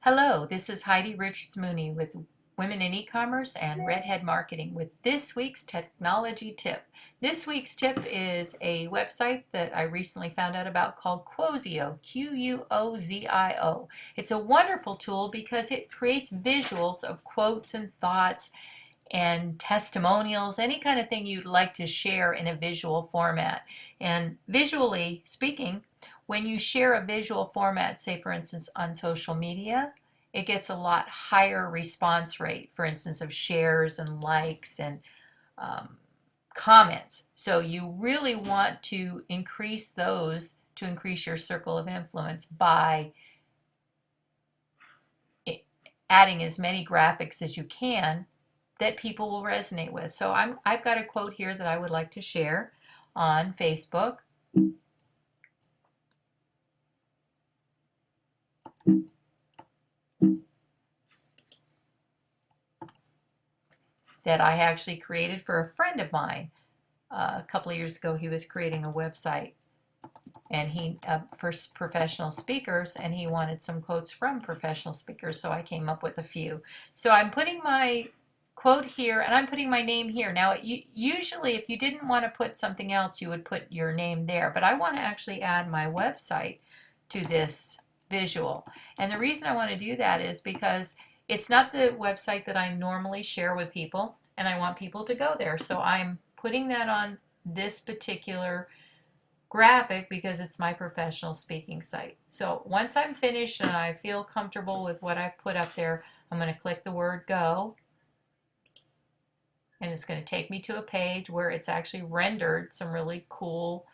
Hello, this is Heidi Richards Mooney with Women in E-Commerce and Redhead Marketing with this week's technology tip. This week's tip is a website that I recently found out about called Quozio, Quozio. It's a wonderful tool because it creates visuals of quotes and thoughts and testimonials, any kind of thing you'd like to share in a visual format. And visually speaking, when you share a visual format, say for instance on social media, it gets a lot higher response rate, for instance, of shares and likes and um, comments. So you really want to increase those to increase your circle of influence by adding as many graphics as you can that people will resonate with. So I've got a quote here that I would like to share on Facebook. That I actually created for a friend of mine. A couple of years ago, he was creating a website and he for professional speakers, and he wanted some quotes from professional speakers, so I came up with a few. So I'm putting my quote here and I'm putting my name here. Now usually if you didn't want to put something else, you would put your name there, but I want to actually add my website to this visual. And the reason I want to do that is because it's not the website that I normally share with people, and I want people to go there. So I'm putting that on this particular graphic because it's my professional speaking site. So once I'm finished and I feel comfortable with what I've put up there, I'm going to click the word go, and it's going to take me to a page where it's actually rendered some really cool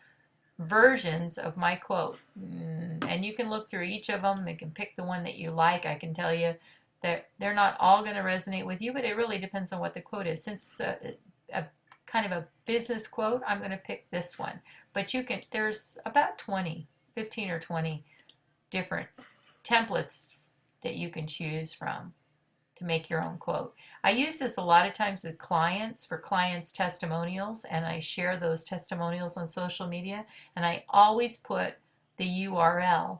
versions of my quote. And you can look through each of them. You can pick the one that you like. I can tell you that they're not all going to resonate with you, but it really depends on what the quote is. Since it's a kind of a business quote, I'm going to pick this one. But you can, there's about 15 or 20 different templates that you can choose from to make your own quote. I use this a lot of times with clients, for clients' testimonials, and I share those testimonials on social media, and I always put the URL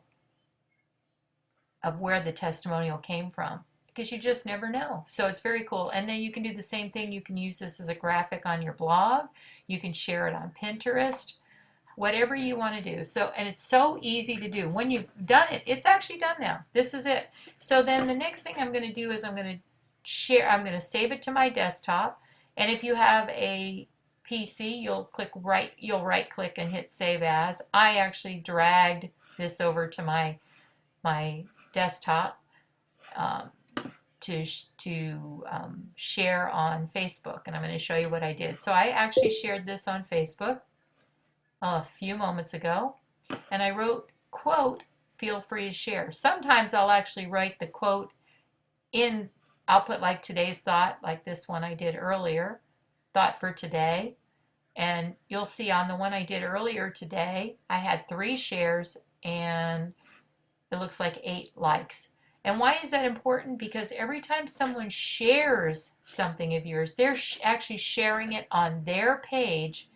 of where the testimonial came from, because you just never know. So it's very cool. And then you can do the same thing. You can use this as a graphic on your blog. You can share it on Pinterest, whatever you want to do. So, and it's so easy to do. When you've done it, it's actually done now. This is it. So then the next thing I'm going to do is I'm going to save it to my desktop. And if you have a PC, you'll right click and hit save as. I actually dragged this over to my desktop to share on Facebook, and I'm going to show you what I did. So I actually shared this on Facebook a few moments ago, and I wrote, quote, feel free to share. Sometimes I'll actually write the quote in, I'll put like today's thought, like this one I did earlier, thought for today, and you'll see on the one I did earlier today, I had 3 shares and it looks like 8 likes. And why is that important? Because every time someone shares something of yours, they're actually sharing it on their page,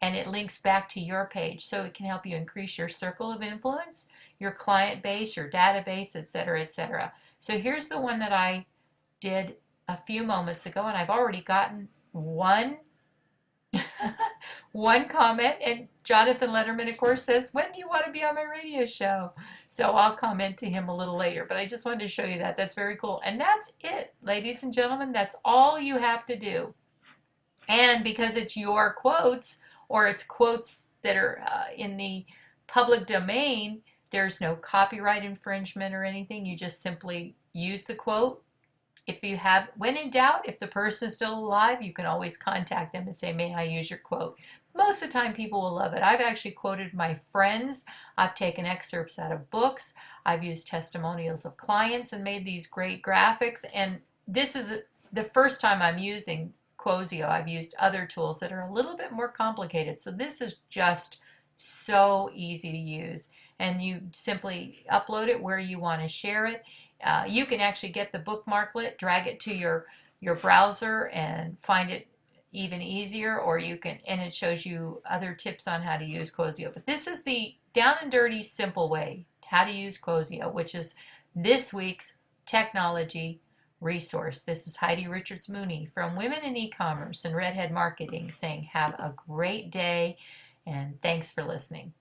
and it links back to your page. So it can help you increase your circle of influence, your client base, your database, etc., etc. So here's the one that I did a few moments ago, and I've already gotten one comment, and Jonathan Letterman, of course, says, when do you want to be on my radio show? So I'll comment to him a little later, but I just wanted to show you that. That's very cool. And that's it, ladies and gentlemen. That's all you have to do. And because it's your quotes, or it's quotes that are in the public domain, there's no copyright infringement or anything. You just simply use the quote. If you have, when in doubt, if the person is still alive, you can always contact them and say, may I use your quote? Most of the time people will love it. I've actually quoted my friends. I've taken excerpts out of books. I've used testimonials of clients and made these great graphics. And this is the first time I'm using Quozio. I've used other tools that are a little bit more complicated. So this is just so easy to use. And you simply upload it where you want to share it. You can actually get the bookmarklet, drag it to your browser and find it even easier, or you can, and it shows you other tips on how to use Quozio. But this is the down and dirty simple way how to use Quozio, which is this week's technology resource. This is Heidi Richards Mooney from Women in E-Commerce and Redhead Marketing saying have a great day and thanks for listening.